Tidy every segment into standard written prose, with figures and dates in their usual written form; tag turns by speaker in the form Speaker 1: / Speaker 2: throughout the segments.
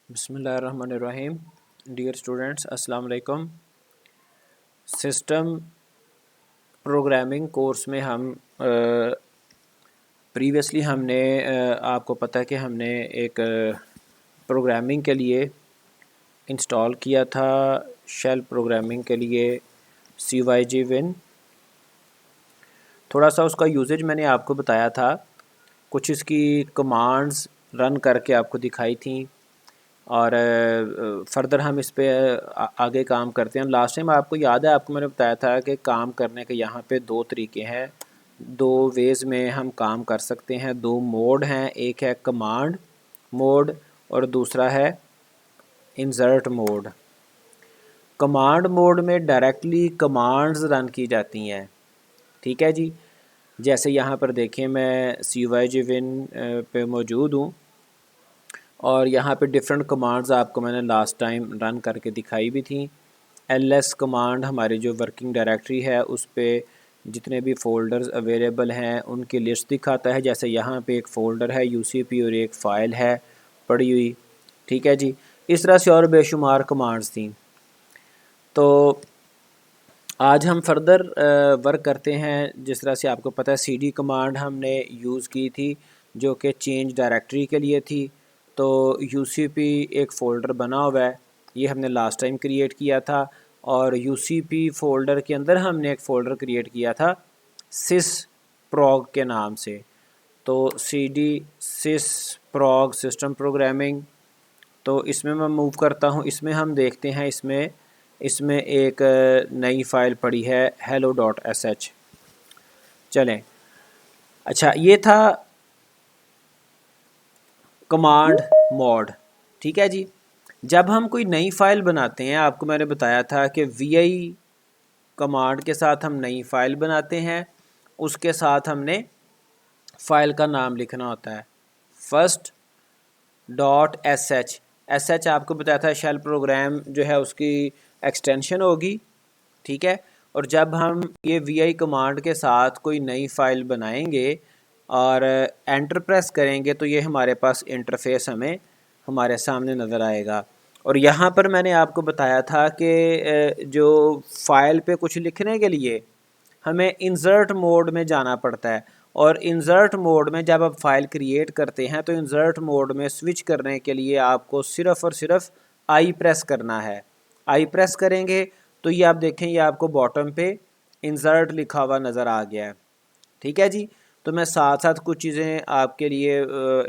Speaker 1: बिस्मिल्लाहिर्रहमानिर्रहीम। Dear students, अस्सलाम वालेकुम। सिस्टम प्रोग्रामिंग कोर्स में हम प्रीवियसली हमने आपको पता है कि हमने एक प्रोग्रामिंग के लिए इंस्टॉल किया था, शेल प्रोग्रामिंग के लिए CyGwin। थोड़ा सा उसका यूजेज मैंने आपको बताया था, कुछ इसकी कमांड्स रन करके आपको दिखाई थी और फर्दर हम इस पे आगे काम करते हैं। लास्ट टाइम आपको याद है, आपको मैंने बताया था कि काम करने के यहाँ पे दो तरीके हैं, दो वेज़ में हम काम कर सकते हैं, दो मोड हैं। एक है कमांड मोड और दूसरा है इंसर्ट मोड। कमांड मोड में डायरेक्टली कमांड्स रन की जाती हैं, ठीक है जी। जैसे यहाँ पर देखें, मैं CyGwin पे मौजूद हूँ और यहाँ पे डिफरेंट कमांड्स आपको मैंने लास्ट टाइम रन करके दिखाई भी थी। ls कमांड हमारी जो वर्किंग डायरेक्टरी है उस पर जितने भी फ़ोल्डर्स अवेलेबल हैं उनकी लिस्ट दिखाता है। जैसे यहाँ पे एक फ़ोल्डर है UCP और एक फ़ाइल है पड़ी हुई, ठीक है जी। इस तरह से और बेशुमार कमांड्स थी। तो आज हम फर्दर वर्क करते हैं। जिस तरह से आपको पता है CD कमांड हमने यूज़ की थी जो कि चेंज डायरेक्टरी के लिए थी। तो UCP एक फ़ोल्डर बना हुआ है, ये हमने लास्ट टाइम क्रिएट किया था और UCP फ़ोल्डर के अंदर हमने एक फ़ोल्डर क्रिएट किया था sysprog के नाम से। तो CD sysprog सिस्टम प्रोग्रामिंग, तो इसमें मैं मूव करता हूँ। इसमें हम देखते हैं, इसमें एक नई फ़ाइल पड़ी है hello.sh। चलें, अच्छा ये था कमांड मोड, ठीक है जी। जब हम कोई नई फ़ाइल बनाते हैं, आपको मैंने बताया था कि vi कमांड के साथ हम नई फ़ाइल बनाते हैं, उसके साथ हमने फ़ाइल का नाम लिखना होता है first.sh। आपको बताया था शेल प्रोग्राम जो है उसकी एक्सटेंशन होगी, ठीक है। और जब हम ये vi कमांड के साथ कोई नई फ़ाइल बनाएंगे और एंटर प्रेस करेंगे तो ये हमारे पास इंटरफेस हमें हमारे सामने नज़र आएगा। और यहाँ पर मैंने आपको बताया था कि जो फ़ाइल पे कुछ लिखने के लिए हमें इंसर्ट मोड में जाना पड़ता है। और इंसर्ट मोड में जब आप फाइल क्रिएट करते हैं तो इंसर्ट मोड में स्विच करने के लिए आपको सिर्फ़ और सिर्फ आई प्रेस करना है। आई प्रेस करेंगे तो ये आप देखें, ये आपको बॉटम पे इंसर्ट लिखा हुआ नज़र आ गया है, ठीक है जी। तो मैं साथ साथ कुछ चीज़ें आपके लिए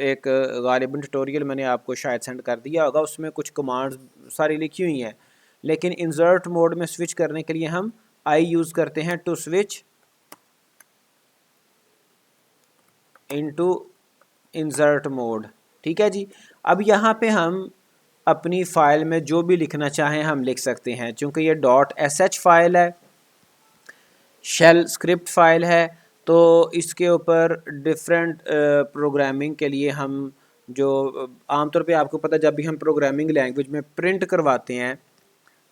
Speaker 1: एक गालिबन ट्यूटोरियल मैंने आपको शायद सेंड कर दिया होगा, उसमें कुछ कमांड्स सारी लिखी हुई हैं। लेकिन इंसर्ट मोड में स्विच करने के लिए हम आई यूज़ करते हैं, to switch into insert mode, ठीक है जी। अब यहाँ पे हम अपनी फ़ाइल में जो भी लिखना चाहें हम लिख सकते हैं। चूँकि ये .sh फ़ाइल है, शेल स्क्रिप्ट फ़ाइल है, तो इसके ऊपर डिफरेंट प्रोग्रामिंग के लिए हम जो आमतौर पे आपको पता है, जब भी हम प्रोग्रामिंग लैंग्वेज में प्रिंट करवाते हैं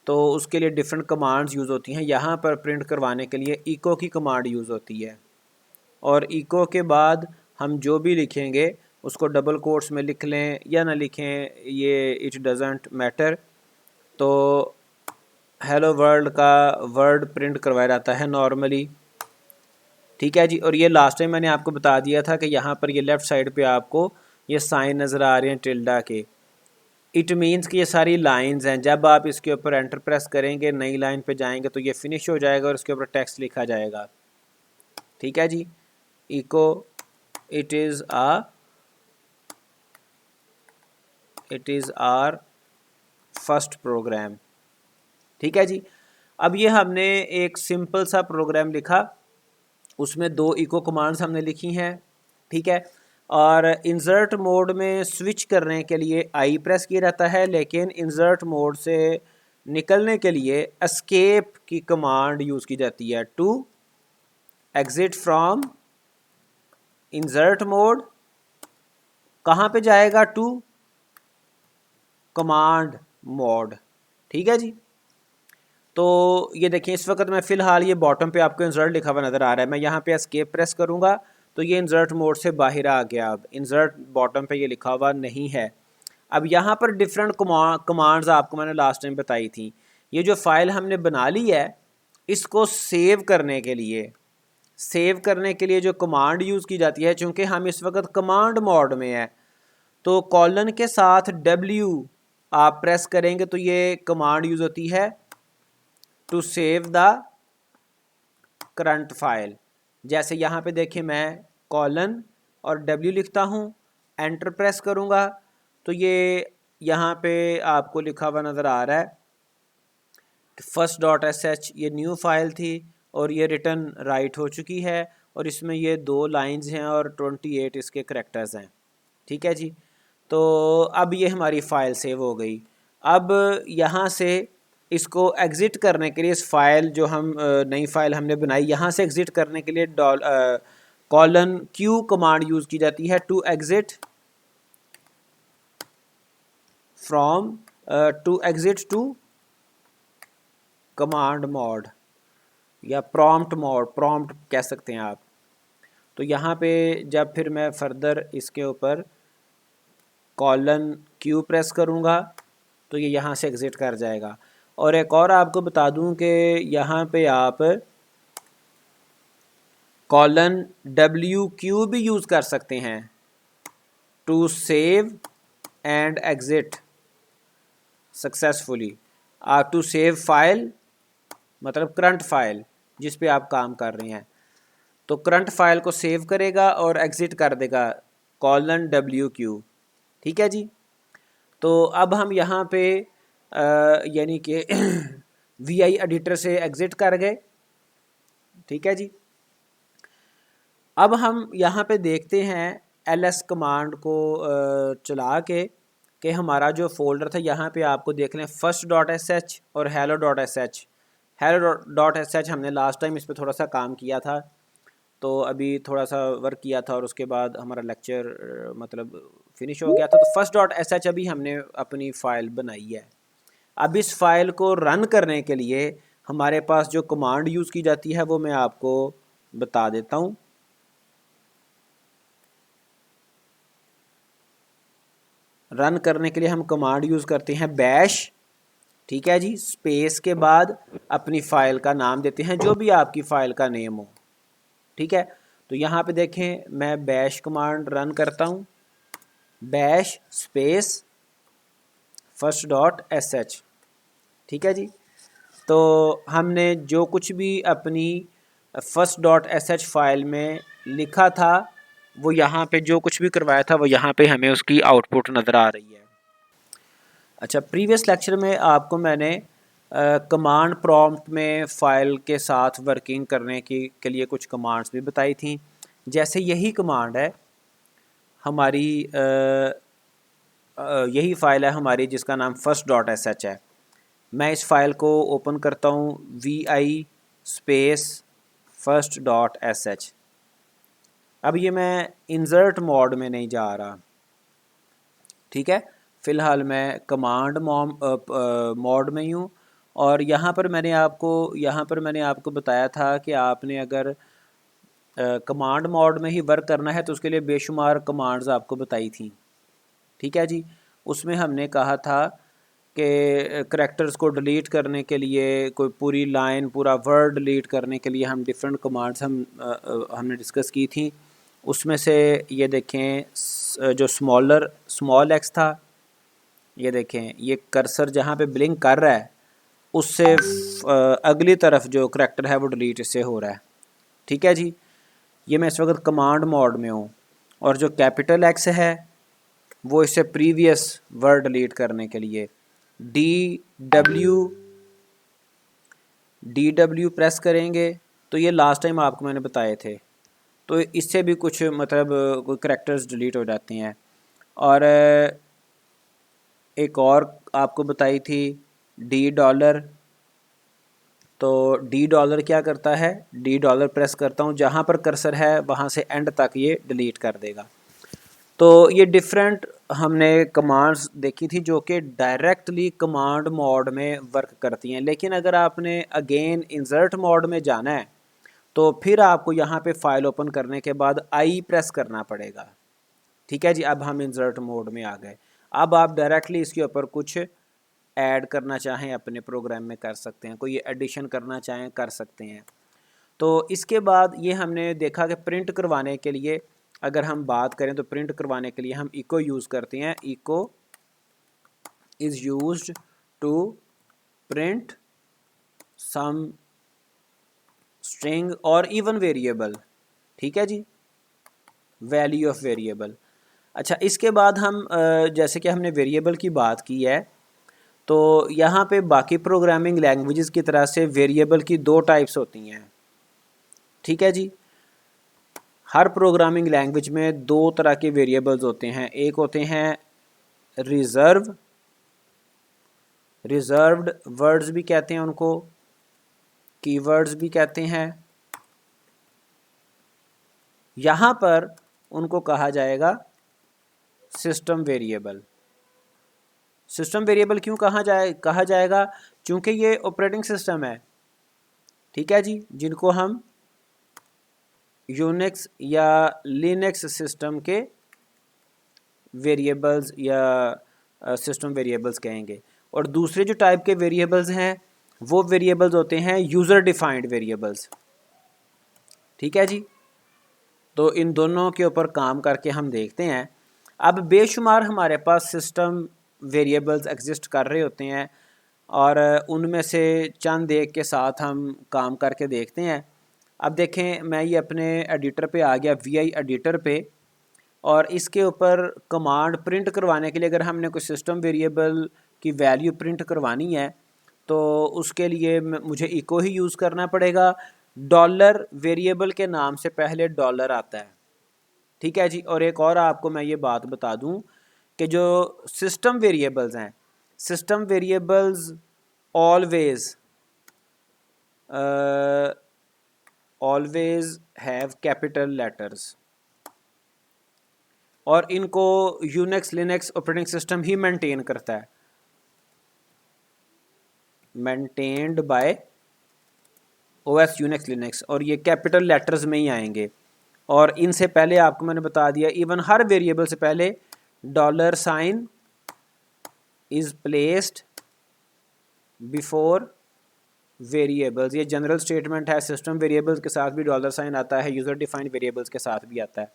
Speaker 1: तो उसके लिए डिफरेंट कमांड्स यूज़ होती हैं। यहाँ पर प्रिंट करवाने के लिए इको की कमांड यूज़ होती है और इको के बाद हम जो भी लिखेंगे उसको डबल कोट्स में लिख लें या ना लिखें, ये इट डजेंट मैटर। तो हेलो वर्ल्ड का वर्ड प्रिंट करवाया जाता है नॉर्मली, ठीक है जी। और ये लास्ट टाइम मैंने आपको बता दिया था कि यहाँ पर ये लेफ़्ट साइड पे आपको ये साइन नज़र आ रहे हैं टिल्डा के। इट मीन्स कि ये सारी लाइंस हैं। जब आप इसके ऊपर एंटर प्रेस करेंगे, नई लाइन पे जाएंगे तो ये फिनिश हो जाएगा और इसके ऊपर टेक्स्ट लिखा जाएगा, ठीक है जी। Echo it is our first program, ठीक है जी। अब ये हमने एक सिंपल सा प्रोग्राम लिखा, उसमें दो इको कमांड्स हमने लिखी हैं, ठीक है। और इंसर्ट मोड में स्विच करने के लिए आई प्रेस किया जाता है, लेकिन इंसर्ट मोड से निकलने के लिए एस्केप की कमांड यूज़ की जाती है, to exit from insert mode. कहाँ पे जाएगा? टू कमांड मोड, ठीक है जी। तो ये देखिए, इस वक्त मैं फ़िलहाल ये बॉटम पे आपको इंसर्ट लिखा हुआ नज़र आ रहा है। मैं यहाँ पे एस्केप प्रेस करूँगा तो ये इंसर्ट मोड से बाहर आ गया। अब इंसर्ट बॉटम पे ये लिखा हुआ नहीं है। अब यहाँ पर डिफरेंट कमांड्स आपको मैंने लास्ट टाइम बताई थी। ये जो फाइल हमने बना ली है, इसको सेव करने के लिए जो कमांड यूज़ की जाती है, चूँकि हम इस वक्त कमांड मोड में है, तो कॉलन के साथ W आप प्रेस करेंगे तो ये कमांड यूज़ होती है to save the current file. जैसे यहाँ पे देखिए मैं कॉलन और W लिखता हूँ, एंटर प्रेस करूँगा तो ये यहाँ पे आपको लिखा हुआ नज़र आ रहा है first.sh। ये न्यू फाइल थी और ये रिटर्न राइट हो चुकी है और इसमें ये 2 लाइंस हैं और 28 इसके करैक्टर्स हैं। ठीक है जी, तो अब ये हमारी फ़ाइल सेव हो गई। अब यहाँ से इसको एग्ज़िट करने के लिए, इस फाइल जो हम नई फाइल हमने बनाई, यहाँ से एग्ज़िट करने के लिए कॉलन Q कमांड यूज़ की जाती है to exit from to command mode या प्रॉम्प्ट मोड, प्रॉम्प्ट कह सकते हैं आप। तो यहाँ पे जब फिर मैं फर्दर इसके ऊपर कॉलन Q प्रेस करूँगा तो ये यहाँ से एग्ज़िट कर जाएगा। और एक और आपको बता दूँ कि यहाँ पे आप कॉलन WQ भी यूज़ कर सकते हैं to save and exit successfully. To save file मतलब करंट फाइल जिस पे आप काम कर रहे हैं, तो करंट फाइल को सेव करेगा और एग्ज़िट कर देगा कॉलन WQ। ठीक है जी, तो अब हम यहाँ पे यानी कि VI एडिटर से एग्ज़िट कर गए। ठीक है जी, अब हम यहाँ पे देखते हैं LS कमांड को चला के कि हमारा जो फोल्डर था, यहाँ पे आपको देख लें first.sh और hello.sh। hello.sh हमने लास्ट टाइम इस पर थोड़ा सा काम किया था, तो अभी थोड़ा सा वर्क किया था और उसके बाद हमारा लेक्चर मतलब फिनिश हो गया था। तो first.sh अभी हमने अपनी फ़ाइल बनाई है। अब इस फाइल को रन करने के लिए हमारे पास जो कमांड यूज़ की जाती है वो मैं आपको बता देता हूँ। रन करने के लिए हम कमांड यूज़ करते हैं बैश। ठीक है जी, स्पेस के बाद अपनी फ़ाइल का नाम देते हैं, जो भी आपकी फ़ाइल का नेम हो। ठीक है, तो यहाँ पे देखें मैं बैश कमांड रन करता हूँ, बैश स्पेस first.sh। ठीक है जी, तो हमने जो कुछ भी अपनी first.sh फाइल में लिखा था वो यहाँ पे जो कुछ भी करवाया था वो यहाँ पे हमें उसकी आउटपुट नज़र आ रही है। अच्छा, प्रीवियस लेक्चर में आपको मैंने कमांड प्रॉम्प्ट में फ़ाइल के साथ वर्किंग करने के लिए कुछ कमांड्स भी बताई थी। जैसे यही कमांड है हमारी, यही फ़ाइल है हमारी जिसका नाम first.sh है। मैं इस फाइल को ओपन करता हूँ, VI स्पेस first.sh। अब ये मैं इंसर्ट मोड में नहीं जा रहा। ठीक है, फ़िलहाल मैं कमांड मोड में ही हूँ। और यहाँ पर मैंने आपको बताया था कि आपने अगर कमांड मोड में ही वर्क करना है तो उसके लिए बेशुमार कमांड्स आपको बताई थी। ठीक है जी, उसमें हमने कहा था कि करैक्टर्स को डिलीट करने के लिए, कोई पूरी लाइन पूरा वर्ड डिलीट करने के लिए हम डिफरेंट कमांड्स हमने डिस्कस की थी। उसमें से ये देखें जो स्मॉल एक्स था, ये देखें ये कर्सर जहाँ पे ब्लिंक कर रहा है उससे अगली तरफ जो करैक्टर है वो डिलीट इससे हो रहा है। ठीक है जी, ये मैं इस वक्त कमांड मोड में हूँ। और जो कैपिटल एक्स है वो इससे प्रीवियस वर्ड डिलीट करने के लिए DW प्रेस करेंगे तो ये लास्ट टाइम आपको मैंने बताए थे, तो इससे भी कुछ मतलब कोई करैक्टर्स डिलीट हो जाते हैं। और एक और आपको बताई थी $, तो $, क्या करता है, $, प्रेस करता हूँ, जहाँ पर कर्सर है वहाँ से एंड तक ये डिलीट कर देगा। तो ये डिफरेंट हमने कमांड्स देखी थी जो कि डायरेक्टली कमांड मोड में वर्क करती हैं। लेकिन अगर आपने अगेन इंसर्ट मोड में जाना है तो फिर आपको यहाँ पे फाइल ओपन करने के बाद I प्रेस करना पड़ेगा। ठीक है जी, अब हम इंसर्ट मोड में आ गए। अब आप डायरेक्टली इसके ऊपर कुछ ऐड करना चाहें अपने प्रोग्राम में कर सकते हैं, कोई एडिशन करना चाहें कर सकते हैं। तो इसके बाद ये हमने देखा कि प्रिंट करवाने के लिए अगर हम बात करें तो प्रिंट करवाने के लिए हम इको यूज़ करते हैं। Echo is used to print some string और इवन वेरिएबल, ठीक है जी, वैल्यू ऑफ वेरिएबल। अच्छा, इसके बाद हम जैसे कि हमने वेरिएबल की बात की है, तो यहाँ पे बाकी प्रोग्रामिंग लैंग्वेजेस की तरह से वेरिएबल की दो टाइप्स होती हैं, ठीक है जी। हर प्रोग्रामिंग लैंग्वेज में दो तरह के वेरिएबल्स होते हैं, एक होते हैं रिजर्व्ड वर्ड्स भी कहते हैं उनको, कीवर्ड्स भी कहते हैं। यहाँ पर उनको कहा जाएगा सिस्टम वेरिएबल। सिस्टम वेरिएबल क्यों कहा जाएगा? क्योंकि ये ऑपरेटिंग सिस्टम है, ठीक है जी, जिनको हम यूनिक्स या लिनक्स सिस्टम के वेरिएबल्स या सिस्टम वेरिएबल्स कहेंगे। और दूसरे जो टाइप के वेरिएबल्स हैं वो वेरिएबल्स होते हैं यूज़र डिफाइंड वेरिएबल्स, ठीक है जी। तो इन दोनों के ऊपर काम करके हम देखते हैं। अब बेशुमार हमारे पास सिस्टम वेरिएबल्स एग्जिस्ट कर रहे होते हैं और उनमें से चंद एक के साथ हम काम करके देखते हैं। अब देखें, मैं ये अपने एडिटर पे आ गया, VI एडिटर पे, और इसके ऊपर कमांड प्रिंट करवाने के लिए अगर हमने कोई सिस्टम वेरिएबल की वैल्यू प्रिंट करवानी है तो उसके लिए मुझे इको ही यूज़ करना पड़ेगा। डॉलर वेरिएबल के नाम से पहले डॉलर आता है, ठीक है जी। और एक और आपको मैं ये बात बता दूं कि जो सिस्टम वेरिएबल्स हैं, system variables always have capital letters, और इनको यूनिक्स लिनक्स ऑपरेटिंग सिस्टम ही मेंटेन करता है, maintained by OS Unix Linux, और ये कैपिटल लेटर्स में ही आएंगे। और इनसे पहले आपको मैंने बता दिया, इवन हर वेरिएबल से पहले $sign is placed before variables. ये जनरल स्टेटमेंट है, सिस्टम वेरिएबल्स के साथ भी $साइन आता है, यूज़र डिफाइंड वेरिएबल्स के साथ भी आता है।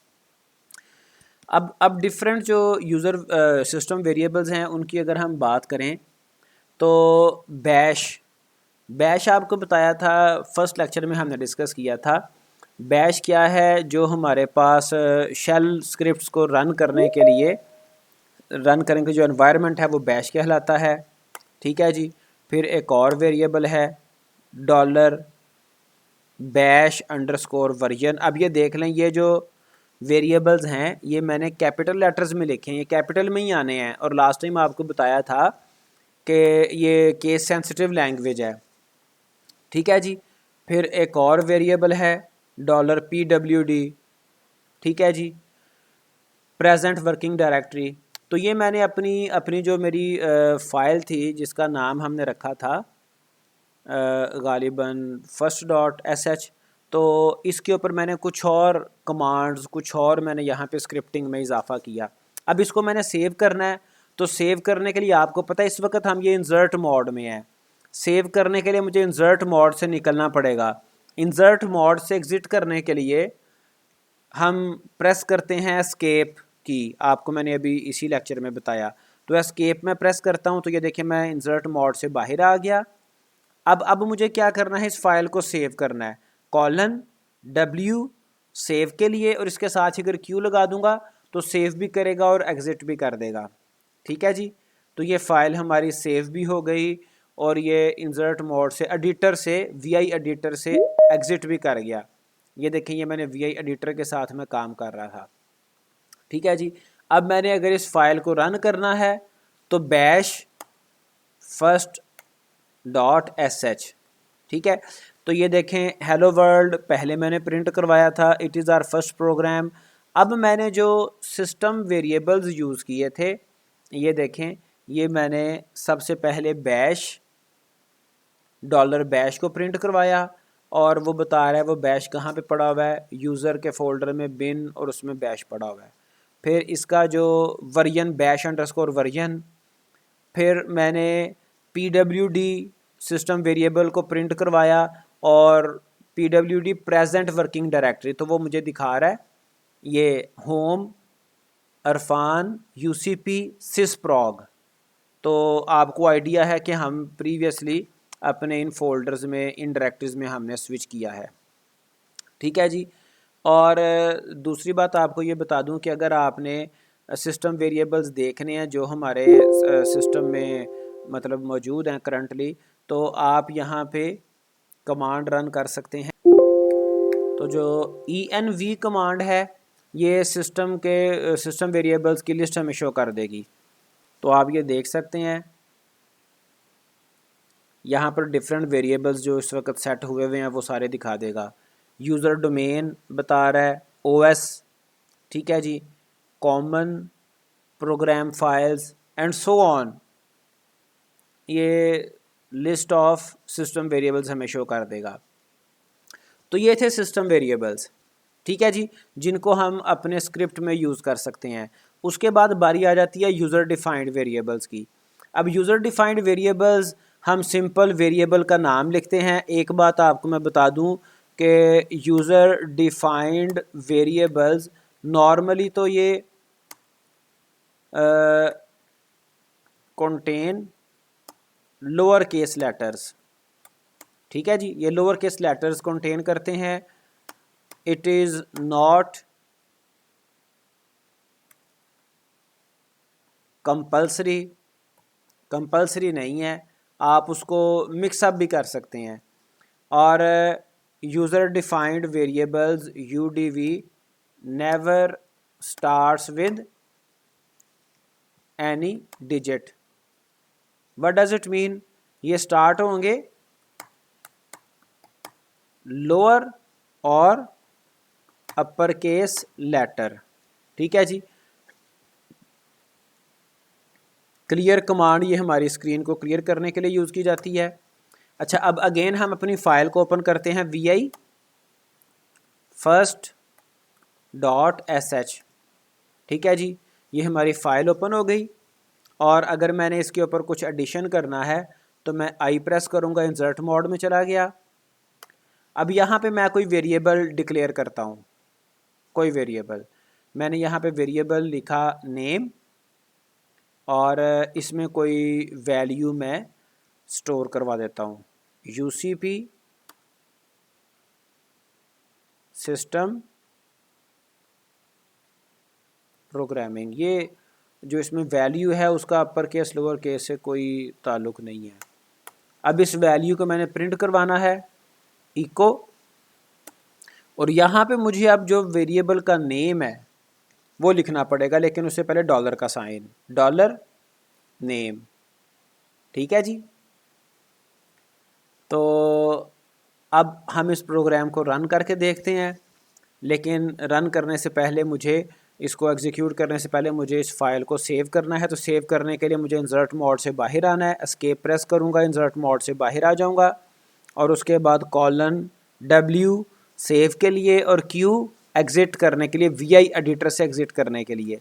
Speaker 1: अब डिफरेंट जो यूज़र सिस्टम वेरिएबल्स हैं उनकी अगर हम बात करें तो बैश आपको बताया था, फर्स्ट लेक्चर में हमने डिस्कस किया था। बैश क्या है? जो हमारे पास शेल स्क्रिप्ट्स को रन करने के जो एनवायरनमेंट है वो बैश कहलाता है, ठीक है जी। फिर एक और वेरिएबल है $बैश_वर्जन। अब ये देख लें, ये जो वेरिएबल्स हैं ये मैंने कैपिटल लेटर्स में लिखे हैं, ये कैपिटल में ही आने हैं। और लास्ट टाइम आपको बताया था कि ये केस सेंसिटिव लैंग्वेज है, ठीक है जी। फिर एक और वेरिएबल है $PWD, ठीक है जी, प्रेजेंट वर्किंग डायरेक्टरी। तो ये मैंने अपनी जो मेरी फ़ाइल थी जिसका नाम हमने रखा था गालिबन first.sh, तो इसके ऊपर मैंने कुछ और कमांड्स, कुछ और मैंने यहाँ पे स्क्रिप्टिंग में इजाफा किया। अब इसको मैंने सेव करना है, तो सेव करने के लिए आपको पता है इस वक्त हम ये इंसर्ट मोड में हैं। सेव करने के लिए मुझे इंसर्ट मोड से निकलना पड़ेगा। इंसर्ट मोड से एग्ज़िट करने के लिए हम प्रेस करते हैं एस्केप की, आपको मैंने अभी इसी लेक्चर में बताया। तो एस्केप में प्रेस करता हूँ तो ये देखिए मैं इंसर्ट मोड से बाहर आ गया। अब मुझे क्या करना है, इस फाइल को सेव करना है, $W सेव के लिए, और इसके साथ ही अगर Q लगा दूंगा तो सेव भी करेगा और एग्ज़िट भी कर देगा, ठीक है जी। तो ये फ़ाइल हमारी सेव भी हो गई और ये इंसर्ट मोड से एडिटर से VI एडिटर से एग्ज़िट भी कर गया। ये देखें, ये मैंने VI एडिटर के साथ में काम कर रहा था, ठीक है जी। अब मैंने अगर इस फाइल को रन करना है तो बैश first.sh, ठीक है। तो ये देखें हेलो वर्ल्ड पहले मैंने प्रिंट करवाया था, it is our first program. अब मैंने जो सिस्टम वेरिएबल्स यूज़ किए थे, ये देखें, ये मैंने सबसे पहले $बैश को प्रिंट करवाया, और वो बता रहा है वो बैश कहाँ पे पड़ा हुआ है, यूज़र के फ़ोल्डर में बिन, और उसमें बैश पड़ा हुआ है। फिर इसका जो वर्जन बैश अंडरस्कोर वर्जन, फिर मैंने pwd सिस्टम वेरिएबल को प्रिंट करवाया और pwd प्रेजेंट वर्किंग डायरेक्टरी, तो वो मुझे दिखा रहा है ये होम अरफान UCP sysprog। तो आपको आइडिया है कि हम प्रीवियसली अपने इन फोल्डर्स में, इन डायरेक्टरीज में हमने स्विच किया है। ठीक है जी। और दूसरी बात आपको ये बता दूं कि अगर आपने सिस्टम वेरिएबल्स देखने हैं जो हमारे सिस्टम में मतलब मौजूद हैं करंटली, तो आप यहाँ पे कमांड रन कर सकते हैं। तो जो env कमांड है ये सिस्टम वेरिएबल्स की लिस्ट हमें शो कर देगी। तो आप ये देख सकते हैं यहाँ पर डिफरेंट वेरिएबल्स जो इस वक्त सेट हुए हुए हैं वो सारे दिखा देगा। यूज़र डोमेन बता रहा है, OS, ठीक है जी, common, program files and so on. ये लिस्ट ऑफ सिस्टम वेरिएबल्स हमें शो कर देगा। तो ये थे सिस्टम वेरिएबल्स, ठीक है जी, जिनको हम अपने स्क्रिप्ट में यूज़ कर सकते हैं। उसके बाद बारी आ जाती है यूज़र डिफाइंड वेरिएबल्स की। अब यूज़र डिफाइंड वेरिएबल्स हम सिंपल वेरिएबल का नाम लिखते हैं। एक बात आपको मैं बता दूं कि यूज़र डिफाइंड वेरिएबल्स नॉर्मली तो ये कंटेन लोअर केस लेटर्स, ठीक है जी, ये लोअर केस लेटर्स कंटेन करते हैं। इट इज़ नॉट कंपल्सरी नहीं है, आप उसको मिक्सअप भी कर सकते हैं। और user defined variables UDV never starts with any digit. What does it mean? ये स्टार्ट होंगे लोअर और अपर केस लेटर, ठीक है जी। क्लियर कमांड ये हमारी स्क्रीन को क्लियर करने के लिए यूज़ की जाती है। अच्छा, अब अगेन हम अपनी फ़ाइल को ओपन करते हैं, vi first.sh, ठीक है जी, ये हमारी फ़ाइल ओपन हो गई। और अगर मैंने इसके ऊपर कुछ एडिशन करना है तो मैं आई प्रेस करूँगा, इंसर्ट मोड में चला गया। अब यहाँ पे मैं कोई वेरिएबल डिक्लेयर करता हूँ, कोई वेरिएबल, मैंने यहाँ पे वेरिएबल लिखा नेम और इसमें कोई वैल्यू मैं स्टोर करवा देता हूँ, UCP सिस्टम प्रोग्रामिंग। ये जो इसमें वैल्यू है उसका अपर केस लोअर केस से कोई ताल्लुक़ नहीं है। अब इस वैल्यू को मैंने प्रिंट करवाना है, इको, और यहाँ पे मुझे अब जो वेरिएबल का नेम है वो लिखना पड़ेगा, लेकिन उससे पहले डॉलर का साइन, डॉलर नेम, ठीक है जी। तो अब हम इस प्रोग्राम को रन करके देखते हैं, लेकिन रन करने से पहले मुझे इसको एग्जीक्यूट करने से पहले मुझे इस फाइल को सेव करना है। तो सेव करने के लिए मुझे इंसर्ट मोड से बाहर आना है, एस्केप प्रेस करूँगा, इंसर्ट मोड से बाहर आ जाऊँगा और उसके बाद :W सेव के लिए और Q एग्ज़िट करने के लिए, VI एडिटर से एग्ज़िट करने के लिए,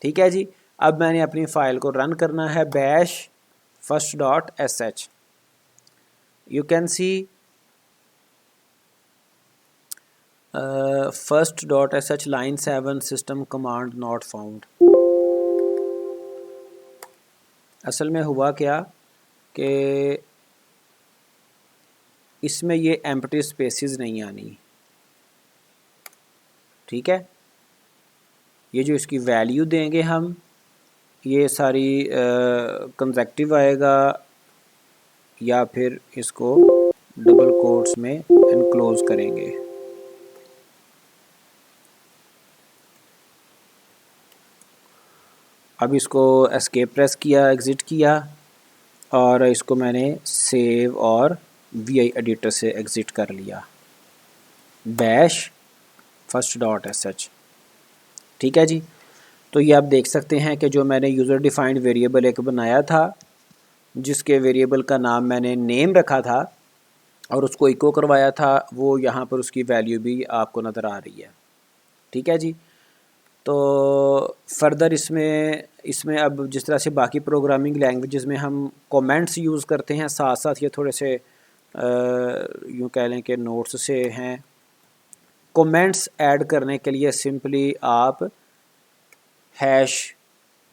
Speaker 1: ठीक है जी। अब मैंने अपनी फ़ाइल को रन करना है, bash first.sh। You can see first.sh line 7 system command not found। असल में हुआ क्या कि इसमें ये एम्प्टी स्पेसेस नहीं आनी, ठीक है। ये जो इसकी वैल्यू देंगे हम, ये सारी कंसेक्टिव आएगा या फिर इसको डबल कोट्स में एनक्लोज करेंगे। अब इसको एस्केप प्रेस किया, एग्ज़िट किया और इसको मैंने सेव और VI एडिटर से एग्ज़िट कर लिया, bash first.sh, ठीक है जी। तो ये आप देख सकते हैं कि जो मैंने यूज़र डिफाइंड वेरिएबल एक बनाया था, जिसके वेरिएबल का नाम मैंने नेम रखा था और उसको इको करवाया था, वो यहाँ पर उसकी वैल्यू भी आपको नज़र आ रही है, ठीक है जी। तो फर्दर इसमें अब जिस तरह से बाकी प्रोग्रामिंग लैंग्वेजेस में हम कमेंट्स यूज़ करते हैं, साथ साथ ये थोड़े से यूँ कह लें कि नोट्स से हैं। कमेंट्स ऐड करने के लिए सिंपली आप हैश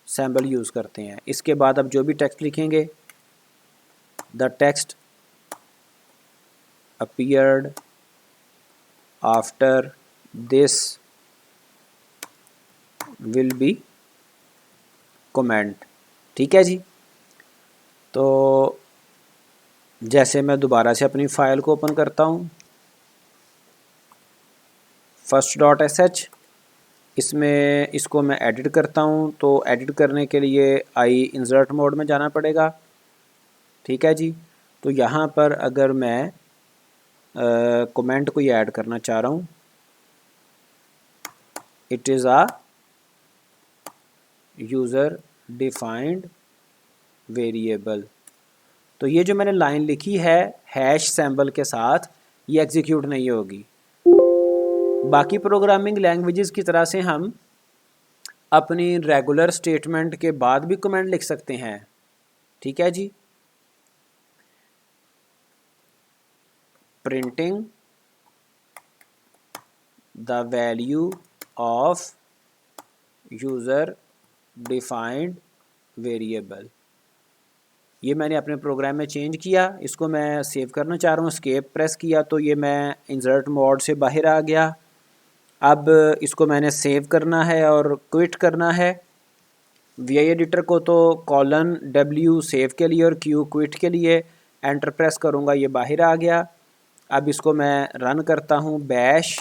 Speaker 1: सिंबल यूज़ करते हैं। इसके बाद अब जो भी टेक्स्ट लिखेंगे, the text appeared after this will be comment. ठीक है जी। तो जैसे मैं दोबारा से अपनी फ़ाइल को ओपन करता हूँ, first.sh, इसमें इसको मैं एडिट करता हूँ। तो एडिट करने के लिए आई इंसर्ट मोड में जाना पड़ेगा। ठीक है जी। तो यहाँ पर अगर मैं कमेंट को ऐड करना चाह रहा हूँ, it is a user defined variable. तो ये जो मैंने लाइन लिखी है हैश सिंबल के साथ, ये एग्जीक्यूट नहीं होगी। बाकी प्रोग्रामिंग लैंग्वेजेस की तरह से हम अपनी रेगुलर स्टेटमेंट के बाद भी कमेंट लिख सकते हैं। ठीक है जी। Printing the value of user defined variable, ये मैंने अपने प्रोग्राम में चेंज किया। इसको मैं सेव करना चाह रहा हूँ, एस्केप प्रेस किया तो ये मैं इंसर्ट मोड से बाहर आ गया। अब इसको मैंने सेव करना है और क्विट करना है। वी आई एडिटर को तो $W सेव के लिए और Q क्विट के लिए, एंटर प्रेस करूँगा, ये बाहर आ गया। अब इसको मैं रन करता हूँ, बैश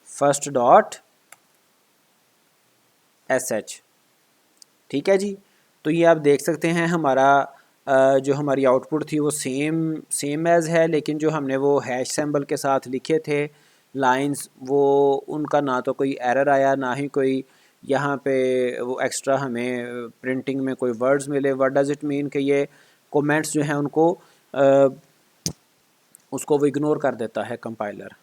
Speaker 1: first.sh। ठीक है जी। तो ये आप देख सकते हैं हमारा जो हमारी आउटपुट थी वो सेम एज़ है, लेकिन जो हमने वो हैश सिंबल के साथ लिखे थे लाइंस, वो उनका ना तो कोई एरर आया, ना ही कोई यहाँ पे वो एक्स्ट्रा हमें प्रिंटिंग में कोई वर्ड्स मिले। व्हाट डज़ इट मीन कि ये कमेंट्स जो हैं उनको उसको वो इग्नोर कर देता है कंपाइलर।